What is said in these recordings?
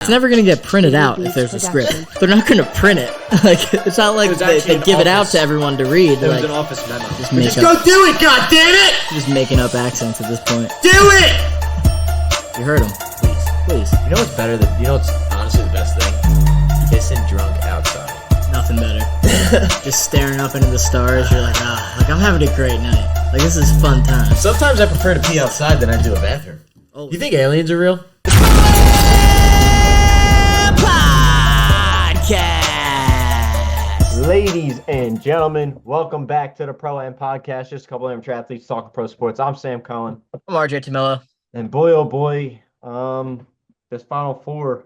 never gonna get printed out if there's a script. They're not gonna print it. Like it's not like they give it out to everyone to read. It was like, an office memo. Just go do it, goddammit! Just making up accents at this point. Do it! You heard him. Please. You know what's better than? You know what's honestly the best thing? Kissing drunk outside. Nothing better. Just staring up into the stars. You're like, like I'm having a great night. Like this is fun time. Sometimes I prefer to pee outside than I do a bathroom. Oh. You think aliens are real? Podcast. Ladies and gentlemen, welcome back to the Pro Am Podcast. Just a couple of amateur athletes talking pro sports. I'm Sam Cohen. I'm RJ Tamillo. And boy, oh boy, this Final Four.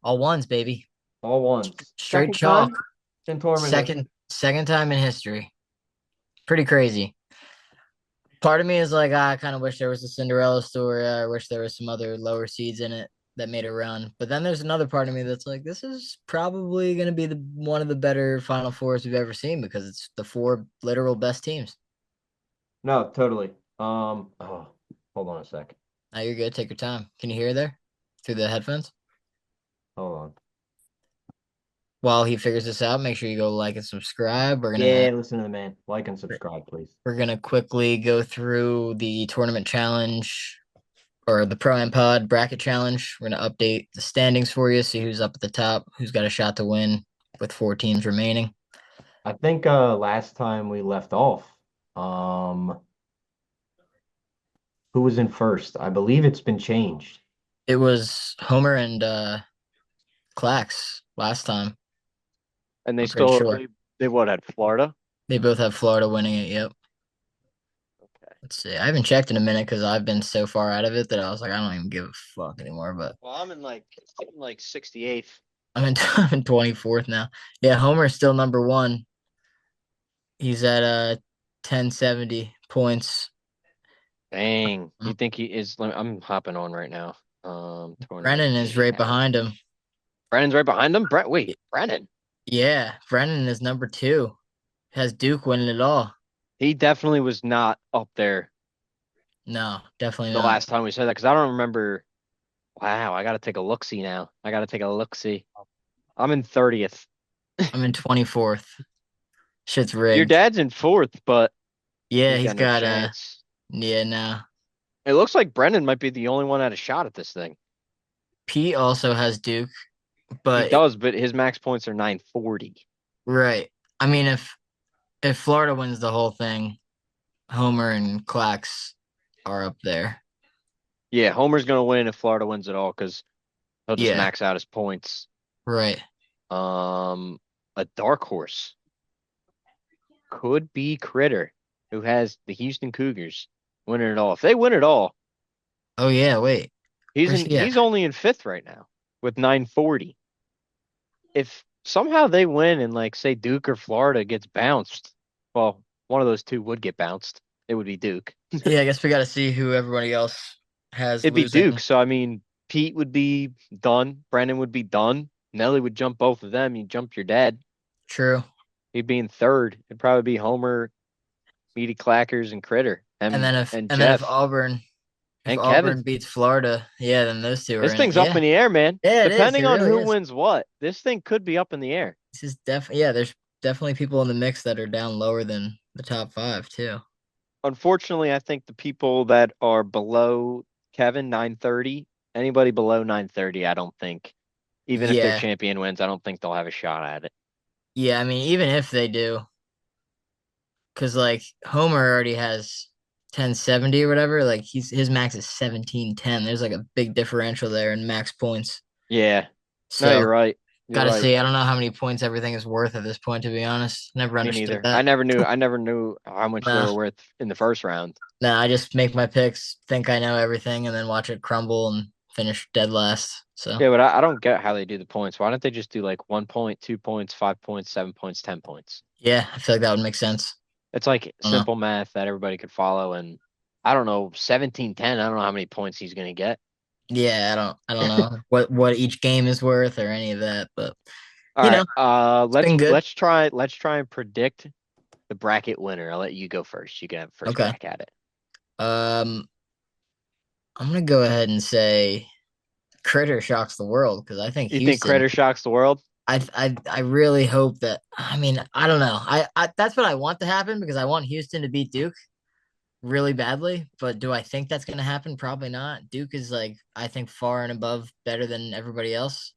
All ones, baby. All ones. Straight chalk. In tournament. Second time in history. Pretty crazy. Part of me is like, I kind of wish there was a Cinderella story. I wish there was some other lower seeds in it that made a run. But then there's another part of me that's like, this is probably going to be one of the better Final Fours we've ever seen because it's the four literal best teams. No, totally. Hold on a sec. Now you're good. Take your time. Can you hear there through the headphones? Hold on. While he figures this out, make sure you go like and subscribe. Listen to the man. Like and subscribe, please. We're gonna quickly go through the tournament challenge or the Pro Am Pod bracket challenge. We're gonna update the standings for you, see who's up at the top, who's got a shot to win with 4 teams remaining. I think last time we left off, who was in first? I believe it's been changed. It was Homer and Clax last time. And they they had Florida? They both have Florida winning it, yep. Okay. Let's see. I haven't checked in a minute because I've been so far out of it that I was like, I don't even give a fuck anymore. But Well, I'm in like 68th. I'm in 24th now. Yeah, Homer's still number 1. He's at 1070 points. Dang. You think he is? I'm hopping on right now. Brennan is right behind him. Brennan's right behind him? Wait, Brennan? Yeah, Brennan is number 2. Has Duke winning it all. He definitely was not up there No, definitely the not. last time we said that because I don't remember. Wow, I got to take a look-see now. I'm in 30th. I'm in 24th. Shit's rigged. Your dad's in 4th, but yeah, he's he's got no chance. yeah, no. It looks like Brennan might be the only one at a shot at this thing. Pete also has Duke, but He does, but his max points are 940. right. I mean, if Florida wins the whole thing, Homer and Clax are up there. Yeah, Homer's going to win if Florida wins it all because he'll just max out his points. Right. A dark horse could be Critter, who has the Houston Cougars winning it all. If they win it all, Oh yeah, wait. he's only in 5th right now with 940. If somehow they win and like say Duke or Florida gets bounced, well, one of those two would get bounced. It would be Duke. Yeah, I guess we got to see who everybody else has. It'd be losing. Duke. So I mean, Pete would be done. Brennan would be done. Nelly would jump both of them. You jump your dad. True. He'd be in 3rd. It'd probably be Homer, Meaty Clackers, and Critter. And then if Jeff. Auburn And Auburn beats Florida, yeah, then those two are This in thing's it. up in the air, man. Yeah, it is. Depending It on really who is. wins what, this thing could be up in the air. This is there's definitely people in the mix that are down lower than the top 5 too. Unfortunately, I think the people that are below Kevin, 930, anybody below 930, I don't think, even if their champion wins, I don't think they'll have a shot at it. Yeah, I mean, even if they do, because like Homer already has 1070 or whatever, like his max is 1710. There's like a big differential there in max points. Yeah. So No, you're right. Gotta see. I don't know how many points everything is worth at this point, to be honest. Never Me understood neither. that. I never knew how much they were worth in the first round. No, I just make my picks, think I know everything, and then watch it crumble and finish dead last. So Yeah, but I don't get how they do the points. Why don't they just do like 1 point, 2 points, 5 points, 7 points, 10 points? yeah, I feel like that would make sense. It's like simple math that everybody could follow. And I don't know, 17-10, I don't know how many points he's going to get. Yeah, I don't know what each game is worth or any of that, but All right, let's try and predict the bracket winner. I'll let you go first. You can have first crack at it. I'm gonna go ahead and say Critter shocks the world because I think You think Houston. Critter shocks the world? I really hope that. I mean, I don't know. I that's what I want to happen because I want Houston to beat Duke really badly. But do I think that's going to happen? Probably not. Duke is like I think far and above better than everybody else.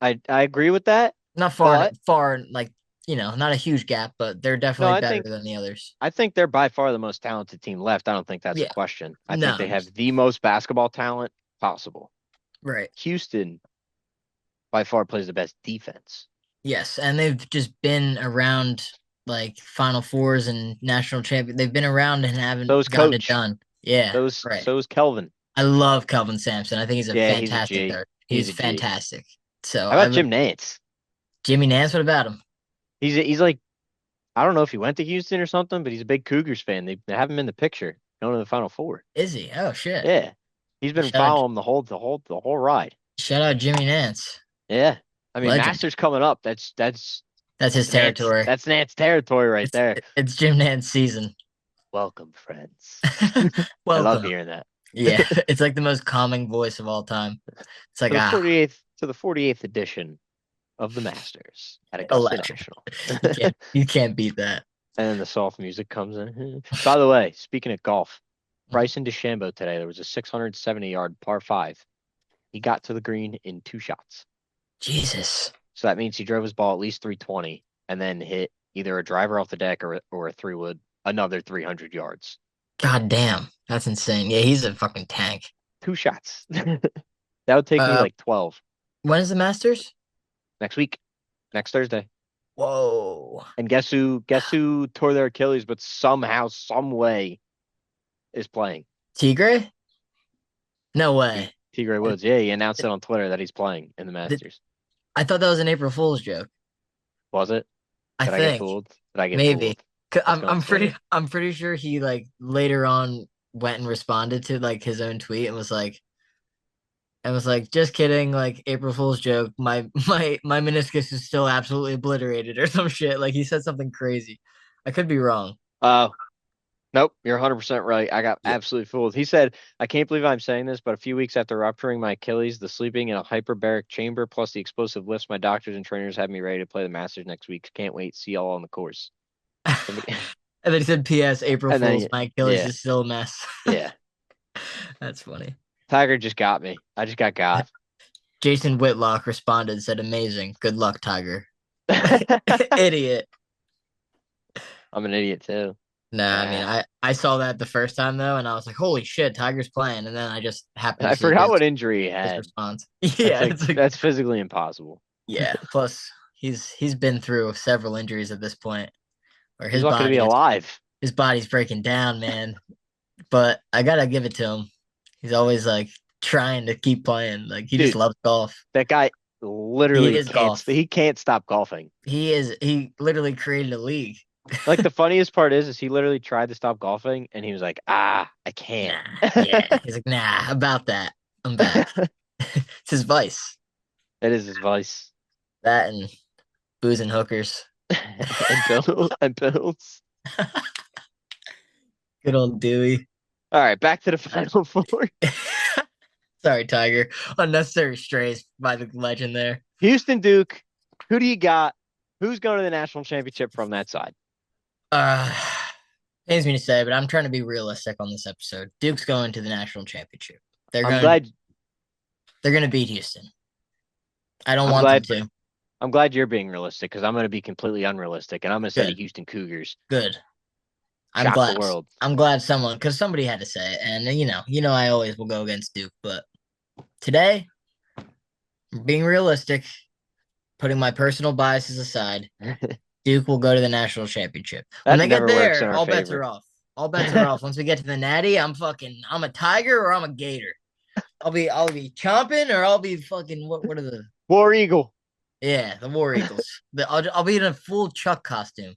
I agree with that, Not but far like not a huge gap, but they're no, definitely better than the others. I think they're by far the most talented team left. I don't think that's a Yeah. question. I think they No. have the most basketball talent possible. Right. Houston by far plays the best defense. Yes, and they've just been around like Final Fours and national champion. They've been around and haven't So is gotten it Coach. done. Yeah, right. So is Kelvin. I love Kelvin Sampson. I think he's a Yeah, he's a fantastic G. guard. He's He's a G. fantastic. So How I about Jim Nance? Jimmy Nance. What about him? He's like I don't know if he went to Houston or something, but he's a big Cougars fan. They have him in the picture going to the Final Four. Is he? Oh shit! Yeah, he's been Shout out, following the whole ride. shout out Jimmy Nance, Yeah, I mean legend. Masters coming up. That's That's his Nance. territory. That's Nance territory right It's there. it's Jim Nance season. Welcome, friends. I love Welcome. hearing that. Yeah, it's like the most calming voice of all time. It's like To the 48th edition of the Masters at Augusta electric. National. You can't beat that. And then the soft music comes in. By the way, speaking of golf, Mhm. Bryson DeChambeau today, there was a 670-yard par five. He got to the green in 2 shots. Jesus. So that means he drove his ball at least 320 and then hit either a driver off the deck or a 3-wood, another 300 yards. God damn. That's insane. Yeah, he's a fucking tank. 2 shots. That would take me Uh, like 12 when is the Masters? next week, next Thursday. Whoa. And guess who tore their Achilles, but somehow, some way is playing? Tigre? No way. Tigray Woods. Yeah, he announced it on Twitter that he's playing in the Masters. I thought that was an April Fool's joke. Was it? I Did I get think fooled? Did I get maybe. fooled? Let's go on Twitter. I'm pretty sure he like later on went and responded to like his own tweet and was like, just kidding, like April Fool's joke. My meniscus is still absolutely obliterated or some shit. Like he said something crazy. I could be wrong. Nope, you're 100% right. I got Yeah. absolutely fooled. He said, I can't believe I'm saying this, but a few weeks after rupturing my Achilles, the sleeping in a hyperbaric chamber plus the explosive lifts, my doctors and trainers have me ready to play the Masters next week. Can't wait. See y'all on the course. Somebody... And then he said, P.S. April And then Fool's, my Achilles yeah, is still a mess. yeah. That's funny. Tiger just got me. I just got. Jason Whitlock responded and said, amazing. Good luck, Tiger. I'm Idiot. an idiot too. Nah, I mean, I saw that the first time though, and I was like, "Holy shit, Tiger's playing!" And then I just happened to I see forgot what injury he his had. response. That's Yeah, like, it's like, that's physically impossible. yeah. Plus, he's been through several injuries at this point, where He's lucky to be alive. his body's breaking down, man. But I gotta give it to him. He's always like trying to keep playing. Like he just Dude. loves golf. That guy literally is golf. he can't stop golfing. He literally created a league. Like the funniest part is he literally tried to stop golfing and he was like, I can't. Nah, yeah. He's like, nah, about that. I'm back. It's his vice. That is his vice. That and booze and hookers. and pills. Good old Dewey. All right, back to the Final Four. Sorry, Tiger. Unnecessary strays by the legend there. Houston Duke. Who do you got? Who's going to the national championship from that side? Pains me to say, but I'm trying to be realistic on this episode. Duke's going to the national championship. I'm glad they're going to beat Houston. I don't want them to. I'm glad you're being realistic because I'm going to be completely unrealistic and I'm going to say the Houston Cougars. Good. Shock the world. I'm glad because somebody had to say it, and I always will go against Duke, but today, being realistic, putting my personal biases aside, Duke will go to the national championship. When they get there, all bets are off. All bets are off. Once we get to the Natty, I'm a Tiger or I'm a Gator. I'll be chomping or I'll be fucking what are the War Eagle? Yeah, the War Eagles. I'll be in a full Chuck costume.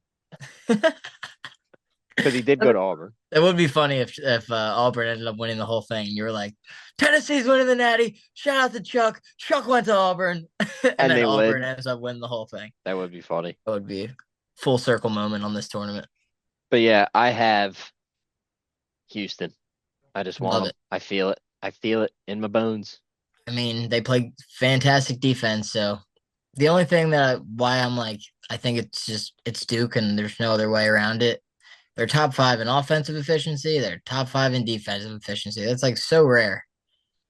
Because he did go to Auburn. It would be funny if Auburn ended up winning the whole thing. You were like, Tennessee's winning the Natty. Shout out to Chuck. Chuck went to Auburn, and then Auburn ends up winning the whole thing. That would be funny. That would be a full circle moment on this tournament. But yeah, I have Houston. I just want them. it. I feel it. I feel it in my bones. I mean, they play fantastic defense. So the only thing why I'm like, I think it's Duke and there's no other way around it. They're top five in offensive efficiency. They're top five in defensive efficiency. That's like so rare.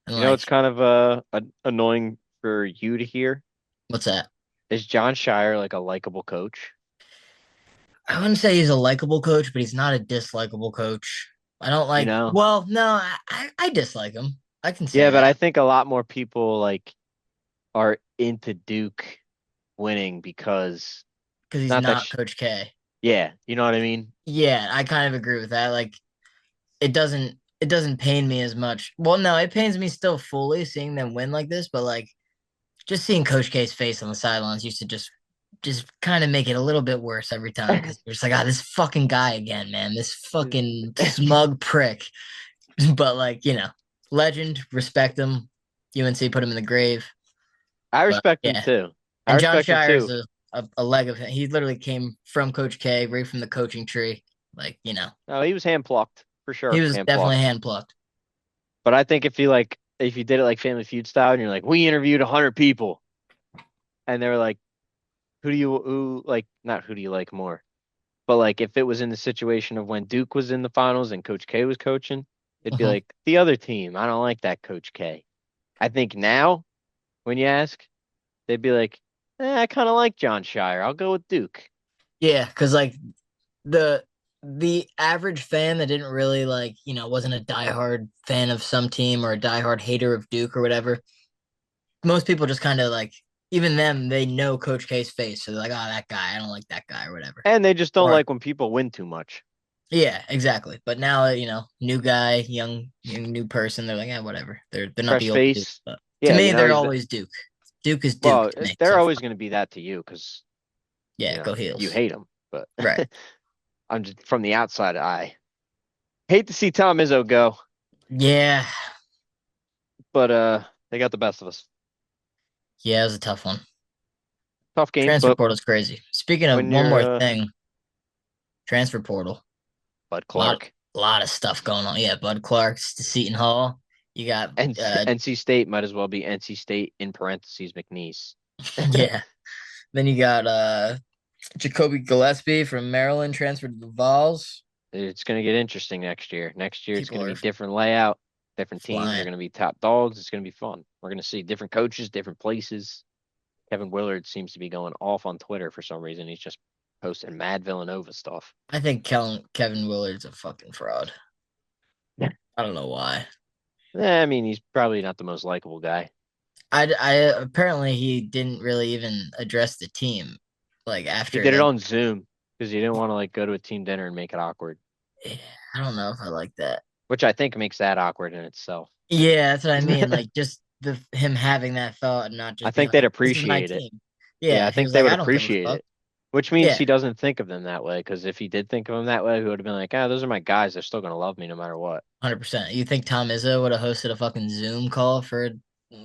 And You know, like, it's kind of annoying for you to hear. what's that? Is John Shire like a likable coach? I wouldn't say he's a likable coach, but he's not a dislikable coach. I don't You like, know? well, no, I dislike him. I can say Yeah, but I that think a lot more people like are into Duke winning because because he's not that not Coach K. yeah, you know what I mean? Yeah, I kind of agree with that. Like, it doesn't pain me as much. Well, no, it pains me still fully seeing them win like this, but like just seeing Coach K's face on the sidelines used to just kind of make it a little bit worse every time because you're just like, ah, this fucking guy again, man, this fucking smug prick. But like, legend, respect him. UNC put him in the grave. I But respect him yeah. too. I And John respect him Shire is too. a leg of him. He literally came from Coach K, right from the coaching tree. Like, Oh, he was hand plucked for he sure, was hand definitely plucked. hand plucked. But I think if you did it like Family Feud style and you're like, we interviewed 100 people and they were like, who like not who do you like more? But like if it was in the situation of when Duke was in the finals and Coach K was coaching, it'd be Uh-huh. like the other team. I don't like that Coach K. I think now when you ask, they'd be like, I kind of like John Shire. I'll go with Duke. Yeah, because like the the average fan that didn't really like, wasn't a diehard fan of some team or a diehard hater of Duke or whatever. Most people just kind of like, even them, they know Coach K's face, so they're like, oh, that guy, I don't like that guy or whatever. And they just don't Or like when people win too much. yeah, exactly. But now, new guy, young new person, they're like, yeah, whatever. They're not Fresh the old Duke. face. But to Yeah, me, they're he's been, always Duke. Duke is Duke well, to me they're so always far. going to be that to you because, Yeah, go you Heels. hate them. But Right. I'm just from the outside eye. Hate to see Tom Izzo go, Yeah. but they got the best of us. Yeah, it was a tough one. Tough game, Transfer but portal's crazy. Speaking of when one you're more thing, transfer portal. Bud lot Clark, lot of stuff going on. Yeah, Bud Clark's to Seton Hall. You got NC State might as well be NC State in parentheses McNeese. yeah. Then you got Jacoby Gillespie from Maryland transferred to the Vols. It's going to get interesting next year. Next year, it's going People to be are different layout. Different teams are flying. going to be top dogs. It's going to be fun. We're going to see different coaches, different places. Kevin Willard seems to be going off on Twitter for some reason. He's just posting mad Villanova stuff. I think Kevin Willard's a fucking fraud. Yeah. I don't know why. I mean, he's probably not the most likable guy. I apparently he didn't really even address the team like He after did it like on Zoom because he didn't want to like go to a team dinner and make it awkward, yeah, I don't know if I like that. which I think makes that awkward in itself. Yeah, that's what I mean. Like just the him having that thought and not I just being think they'd like, "This is my appreciate it. team." Yeah, I Yeah, he think was they like, would "I don't give a appreciate fuck." it, which means Yeah, he doesn't think of them that way. Because if he did think of them that way, he would have been like, those are my guys. They're still going to love me no matter what. 100%. You think Tom Izzo would have hosted a fucking Zoom call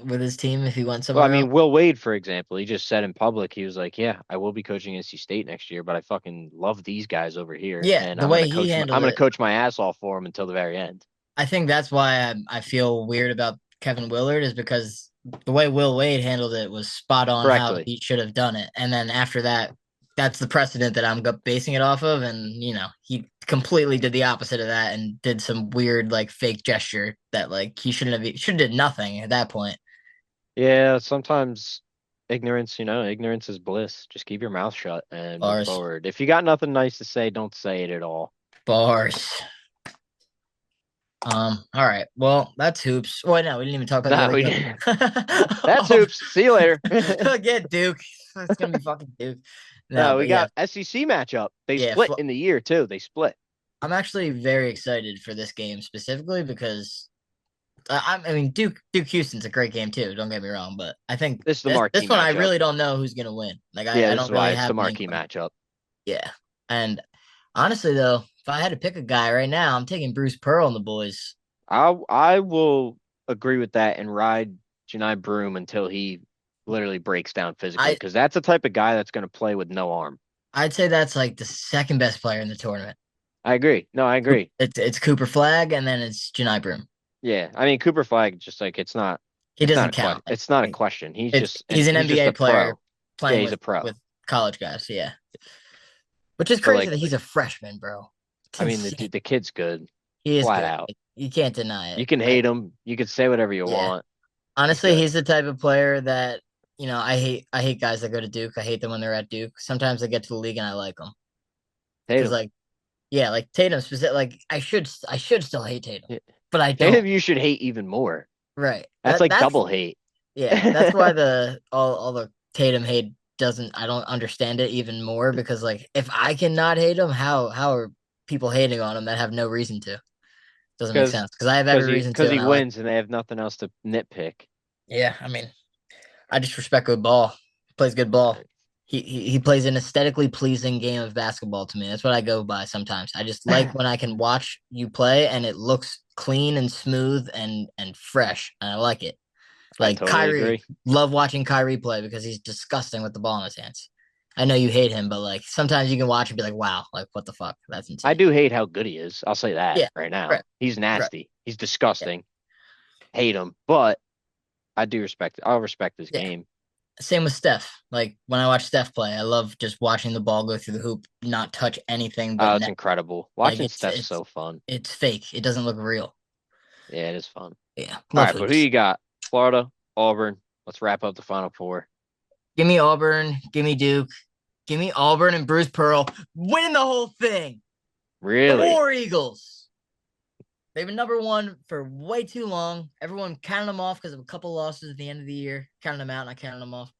with his team if he went Well, I somewhere else? mean, Will Wade, for example, he just said in public, he was like, "Yeah, I will be coaching NC State next year, but I fucking love these guys over here, Yeah, and the way he I'm handled gonna it, coach my ass off for them until the very end." I think that's why I feel weird about Kevin Willard is because the way Will Wade handled it was spot on how Correctly. he should have done it. And then after that, that's the precedent that I'm basing it off of. And, he completely did the opposite of that and did some weird, like, fake gesture that, like, he should have did nothing at that point. Yeah, sometimes ignorance is bliss. Just keep your mouth shut and move Bars, forward. If you got nothing nice to say, don't say it at all. bars. All right. Well, that's hoops. Well, no, we didn't even talk about the Nah, other we game. that's hoops. See you later. Get Duke. It's gonna be fucking Duke. No, No, we but yeah, got SEC matchup. They yeah. split in the year too. They split. I'm actually very excited for this game specifically because I mean Duke Houston's a great game too. Don't get me wrong, but I think This is the this marquee one I matchup. really don't know who's gonna win. Like Yeah, I this is don't why really it's the have an marquee inkling. matchup. Yeah, and honestly though, if I had to pick a guy right now, I'm taking Bruce Pearl and the boys. I will agree with that and ride Janai Broom until he literally breaks down physically I because that's the type of guy that's going to play with no arm. I'd say that's like the second best player in the tournament. I agree. No, I agree. It's Cooper Flag and then it's Janai Broom. Yeah, I mean Cooper Flag just like it's not. He doesn't count. It's not a question. He's It's just he's an he's just NBA a player pro. Yeah, playing he's a pro. with college guys. Yeah, which is So crazy like, that he's a freshman, bro. It's I mean, insane. the kid's good, He is flat good. out. You can't deny You it. can hate him. You can say whatever you Yeah. want. He's Honestly, good. he's the type of player that, I hate guys that go to Duke. I hate them when they're at Duke. Sometimes they get to the league and I like them Hate because him. like yeah, like Tatum specific. Like I should still hate Tatum, Yeah. but I Tatum, don't. you should hate even more. Right. That's like double hate. That's why the all the Tatum hate doesn't. I don't understand it even more because like if I cannot hate him, how are people hating on him that have no reason to? Doesn't make Because sense because I have every reason because to, he and I like. wins and they have nothing else to nitpick. Yeah, I mean, I just respect good ball. Plays good ball. He plays an aesthetically pleasing game of basketball to me. That's what I go by sometimes. I just like when I can watch you play and it looks clean and smooth and fresh. And I like it. I Like totally Kyrie, agree. love watching Kyrie play because he's disgusting with the ball in his hands. I know you hate him, but like sometimes you can watch and be like, wow, like what the fuck? That's I insane. do hate how good he is. I'll say that Yeah, right right, now. He's right. nasty. He's Yeah, disgusting. Hate him, but I do respect it. I'll respect his yeah. game. Same with Steph. Like when I watch Steph play, I love just watching the ball go through the hoop, not touch anything but Oh, it's net. incredible. Like Watching it's Steph's it's so fun. it's fake. It doesn't look real. Yeah, it is fun. Yeah, All love right, but who hoops. you got? Florida, Auburn. Let's wrap up the Final Four. Give me Auburn. Give me Duke. Give me Auburn and Bruce Pearl winning the whole thing. The Really? War Eagles. They've been number one for way too long. Everyone counted them off because of a couple losses at the end of the year. Counted them out, and I counted them off.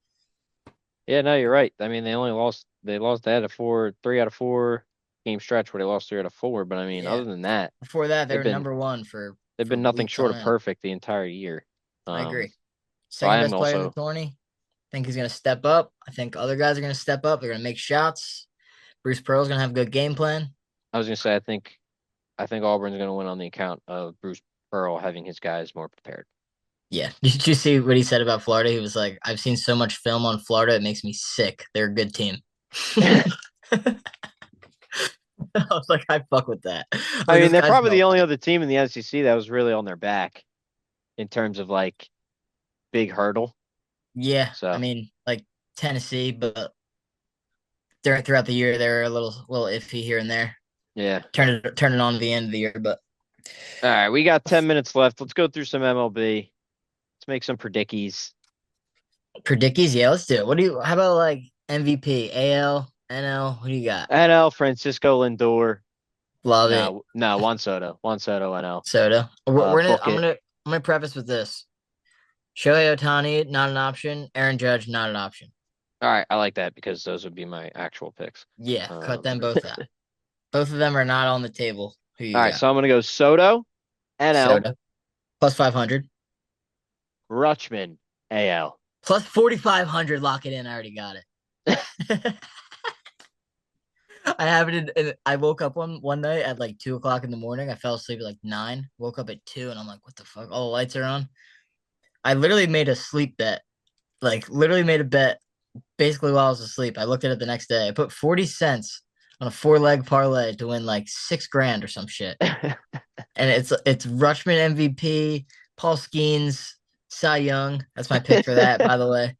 Yeah, no, you're right. I mean, they lost that at 3 out of 4 game stretch where they lost 3 out of 4. But I mean, Yeah. other than that, Before that, they they've were been number one for they've been nothing weeks short on of end. perfect the entire year. I agree. So I Second am best player in the also tourney. I think he's going to step up. I think other guys are going to step up. They're going to make shots. Bruce Pearl's going to have a good game plan. I was gonna say I think Auburn's gonna win on the account of Bruce Pearl having his guys more prepared. Yeah. Did you see what he said about Florida? He was like, I've seen so much film on Florida, it makes me sick. They're a good team. I was like, I fuck with that. I Like, mean, this they're guy's probably no the only lie. other team in the SEC that was really on their back in terms of like big hurdle. Yeah. I So mean, like Tennessee, but throughout the year, they're a little iffy here and there. yeah. Turn it on at the end of the year, but All right, we got 10 minutes left. Let's go through some MLB. Let's make some predickies. Predickies, yeah, let's do it. How about like MVP, AL, NL? Who do you got? NL Francisco Lindor. Love it. No, no, Juan Soto NL. Soda. Book it. I'm gonna preface with this. Shohei Ohtani, not an option. Aaron Judge, not an option. All right, I like that because those would be my actual picks. Yeah, cut Um, them both out. Both of them are not on the table. Who all you right, got? so I'm gonna go Soto NL, Soda. Plus 500. Rutschman AL. Plus 4,500. Lock it in. I already got it. I have it I woke up one night at like 2 o'clock in the morning. I fell asleep at like 9. Woke up at 2 and I'm like, what the fuck? All the lights are on. I literally made a sleep bet. Like literally made a bet basically while I was asleep. I looked at it the next day. I put 40 cents on a 4-leg parlay to win like 6 grand or some shit. And it's Rutschman MVP, Paul Skeens, Cy Young. That's my pick for that, by the way.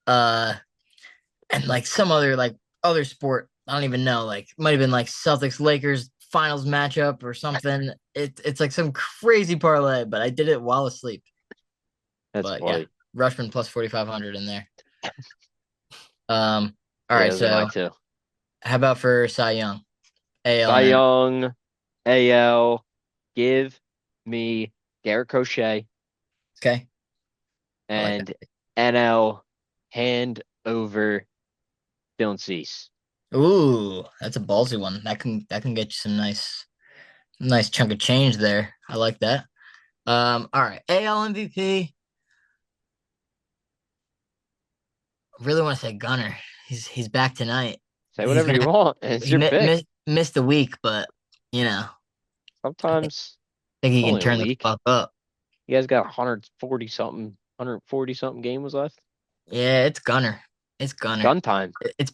Uh, and like some other sport. I don't even know. Like might have been like Celtics Lakers finals matchup or something. It's like some crazy parlay, but I did it while asleep. That's But yeah, funny. Rushman plus 4,500 in there. All Yeah, right. those are my So two. how about for Cy Young? AL Cy and NL. Young, AL. Give me Garrett Crochet Okay, I like that. and NL. Hand over Dylan Cease. Ooh, that's a ballsy one. That can get you some nice chunk of change there. I like that. All right. AL MVP. Really want to say Gunner. He's back tonight. Say He's whatever you gonna want. It's he your pick. missed a week, but you know, I Sometimes think he it's can only a turn the week. fuck up. You guys got 140 something game was left. Yeah, it's Gunner. It's Gunner. Gun time. He's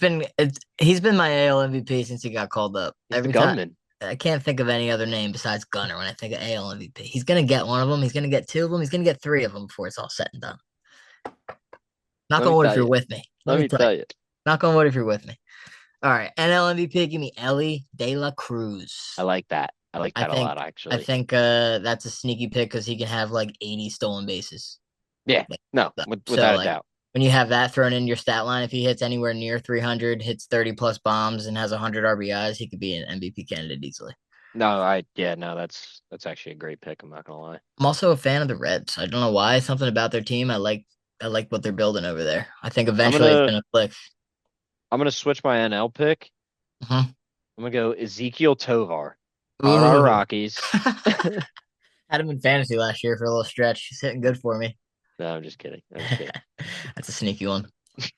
been my AL MVP since he got called up. He's the gunman. I can't think of any other name besides Gunner when I think of AL MVP. He's gonna get one of them. He's gonna get two of them. He's gonna get three of them before it's all said and done. Knock Let on me wood if tell you're you. with me. Let Let me me tell you. tell you. Knock on wood if you're with me. All right, NL MVP. Give me Ellie De La I Cruz. like that. I like I that a lot, think. I actually. think that's a sneaky pick because he can have like 80 stolen bases. Yeah. Like, No, so without a like doubt. when you have that thrown in your stat line, if he hits anywhere near 300, hits 30 plus bombs, and has 100 RBIs, he could be an MVP candidate easily. No, no, that's actually a great pick. I'm not gonna lie. I'm also a fan of the Reds. I don't know why. Something about their team. I like what they're building over there. I think I'm eventually it's gonna gonna click. I'm gonna switch my NL pick. Mhm. I'm gonna go Ezekiel Tovar, Colorado Ooh. Rockies. Had him in fantasy last year for a little stretch. He's hitting good for me. No, I'm just kidding. I'm just kidding. That's a sneaky one.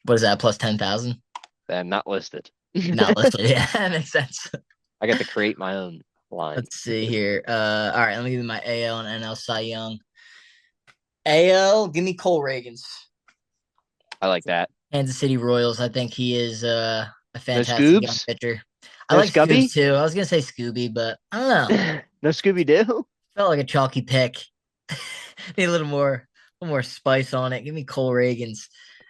What is that? Plus 10,000? I'm not listed. Not listed. Yeah, that makes sense. I got to create my own line. Let's see here. All right, let me give you my AL and NL Cy Young. AL, give me Cole Reagans. I like that. Kansas City Royals. I think he is a No fantastic young Scoobs? pitcher. I No like Scoobs Scubby? too. I was gonna say Scooby, but I don't know. No Scooby Doo? Felt like a chalky pick. Need a little more spice on it. Give me Cole Reagans.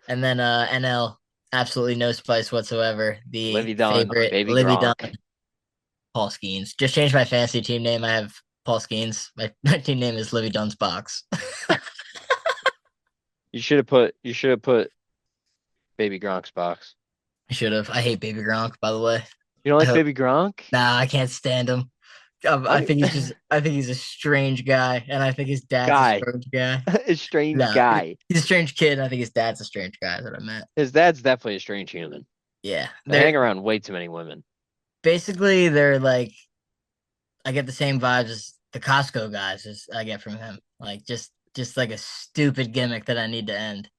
And then NL, absolutely no spice whatsoever. The Livy Dunn, favorite Baby Livy Dunn, Gronk. Paul Skeens. Just changed my fantasy team name. I have Paul Skeens. My team name is Livy Dunn's Box. You should have put Baby Gronk's box. I should have. I hate Baby Gronk, by the way. You don't I like hope. Baby Gronk? Nah, I can't stand him. How do you I think he's a strange guy, and I think his dad's a guy? strange guy. A strange No, guy. he's a strange kid, and I think his dad's a strange guy. Is what I meant. His dad's definitely a strange human. Yeah, They hang around way too many women. they're like I get the same vibes as the Costco guys as I get from him. Like just like a stupid gimmick that I need to end.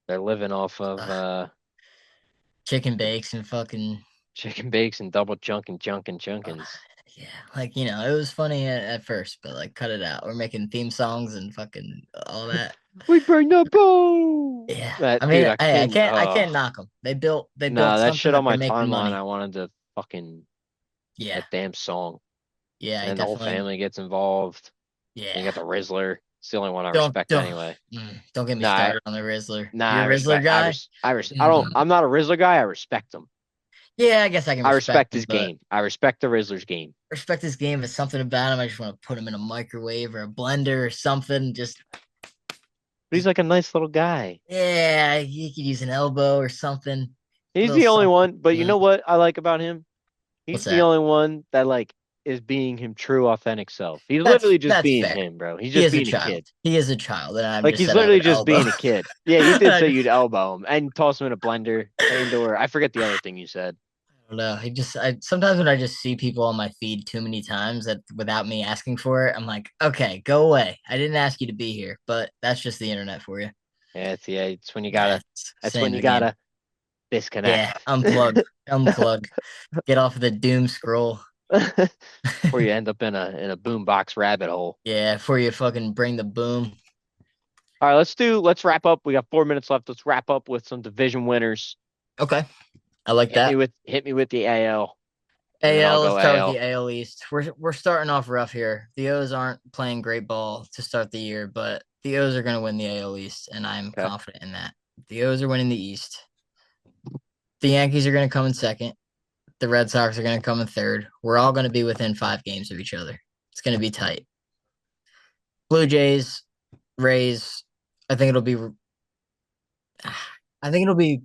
They're living off of Ugh, chicken bakes and fucking chicken bakes and double junkin' ugh, junkins. yeah. Like it was funny at first, but like cut it out. We're making theme songs and fucking all that. We burn the bow. Yeah, That I mean, dude, I couldn't. I can't knock them. They built Nah, that something shit that on they're my making timeline. money. I wanted to fucking Yeah, that damn song, yeah, and I then the whole definitely. family gets involved. And you Yeah, got the Rizzler. It's the only one I respect don't anyway. don't get me Nah, started on the Rizzler. nah, You're I a Rizzler respect. guy. I don't. Mm, I'm not a Rizzler guy. I respect him. yeah, I guess I can I respect respect him, his but game. I respect the Rizzler's game. respect this game. Is something about him. I just want to put him in a microwave or a blender or something. But he's like a nice little guy. Yeah, he could use an elbow or something. A He's little the only something. one. But you Mm, know what I like about him? what's He's the that? only one that like is being him true, authentic self. He's literally just That's being fair. him, bro. He's He just is a being a child. kid. He is a child, and I'm Like just he's said I literally would just elbow. being a kid. Yeah, you did I say just you'd elbow him and toss him in a blender and or I forget the other thing you said. I don't know. I sometimes when I just see people on my feed too many times that without me asking for it, I'm like, okay, go away. I didn't ask you to be here, but that's just the internet for you. Yeah, it's when you gotta. That's That's saying when you the game. gotta Yeah, disconnect. unplug, get off of the doom scroll. Before you end up in a boombox rabbit hole. Yeah, before you fucking bring the boom. All right, let's wrap up. We got 4 minutes left. Let's wrap up with some division winners. Okay, I like that. Hit me with the AL, and then I'll AL, let's go start with the AL. AL East. We're starting off rough here. The O's aren't playing great ball to start the year, but the O's are going to win the AL East, and I'm Okay. confident in that. The O's are winning the East. The Yankees are going to come in second. The Red Sox are going to come in third. We're all going to be within 5 games of each other. It's going to be tight. Blue Jays, Rays. I think it'll be. I think it'll be.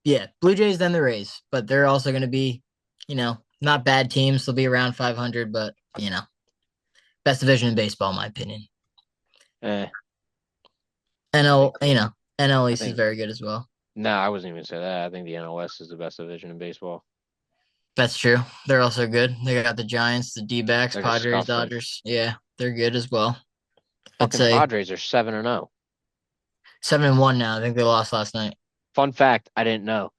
Yeah, Blue Jays then the Rays, but they're also going to be, not bad teams. They'll be around 500, but best division in baseball, in my opinion. Eh, I NL, think NL I East is think very good as well. no, I wasn't even gonna say that. I think the NOS is the best division in baseball. That's true. They're also good. They got the Giants, the D-backs, They're Padres, disgusting. Dodgers. Yeah, they're good as well. I'd Fucking say Padres are 7-0. 7-1 now. I think they lost last night. Fun fact, I didn't know.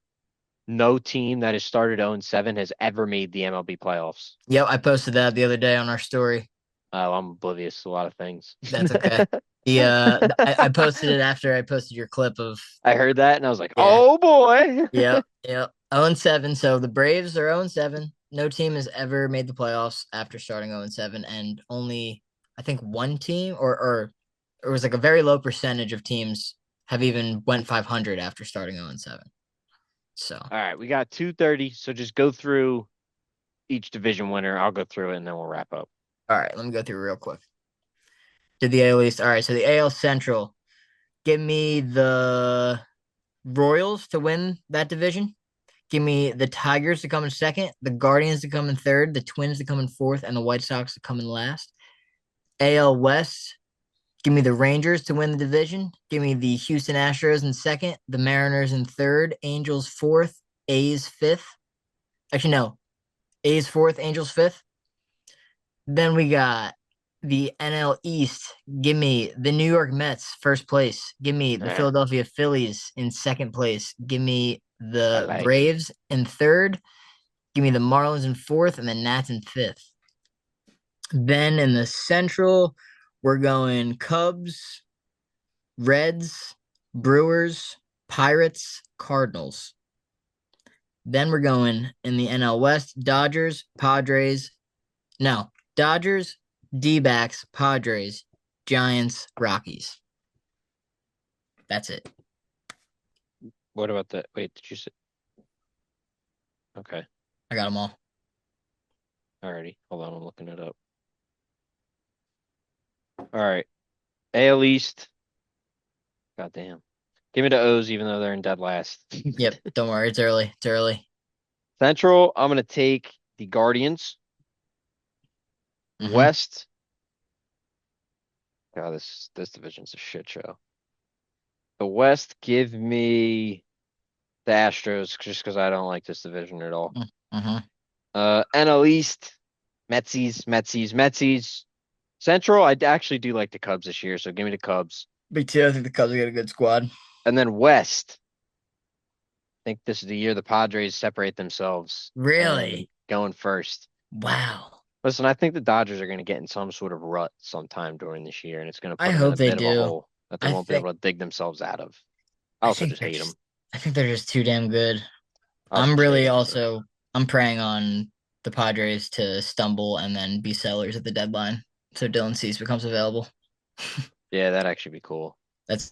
No team that has started 0-7 has ever made the MLB playoffs. Yep, I posted that the other day on our story. Oh, I'm oblivious to a lot of things. That's okay. I posted it after I posted your clip of I heard that and I was like, yeah, oh boy. yep. 0-7. So the Braves are 0-7. no team has ever made the playoffs after starting 0-7, and only I think one team or it was like a very low percentage of teams have even went 500 after starting 0-7. So, all All right, we got 230. So just go through each division winner. I'll go through it and then we'll wrap up. right, let me go through real quick. Did the AL East. All right, so the AL Central, give me the Royals to win that division. Give me the Tigers to come in second, the Guardians to come in third, the Twins to come in fourth, and the White Sox to come in last. AL West, give me the Rangers to win the division. Give me the Houston Astros in second, the Mariners in third, Angels fourth, A's fifth. Actually, no, A's fourth, Angels fifth. Then we got the NL East. Give me the New York Mets first place. Give me the Yeah, Philadelphia Phillies in second place. Give me I the like it. Braves in third. Give me the Marlins in fourth and the Nats in fifth. Then in the Central, we're going Cubs, Reds, Brewers, Pirates, Cardinals. Then we're going in the NL West, Dodgers, Padres. No, Dodgers, D-backs, Padres, Giants, Rockies. That's it. What about that? Wait, did you say? Okay. I got them all. Alrighty. Hold on. I'm looking it up. All right. AL East. God damn. Give me the O's, even though they're in dead last. Yep. Don't worry. It's early. It's early. Central, I'm gonna take the Guardians. Mm-hmm. West. God, this division's a shit show. The West, give me the Astros, just because I don't like this division at all. Mm-hmm. NL East, Metsies. Central, I actually do like the Cubs this year, so give me the Cubs. Big two. I think the Cubs got a good squad. And then West, I think this is the year the Padres separate themselves and Really? going first. Wow. Listen, I think the Dodgers are going to get in some sort of rut sometime during this year, and it's going to I put them in hope a they bit of a do. hole that they I won't be think able to dig themselves out of. I I also think just they're hate them. just I think they're just too damn good. I also I'm just hate really them. So also I'm praying on the Padres to stumble and then be sellers at the deadline so Dylan Cease becomes available. yeah, that'd actually be cool. That's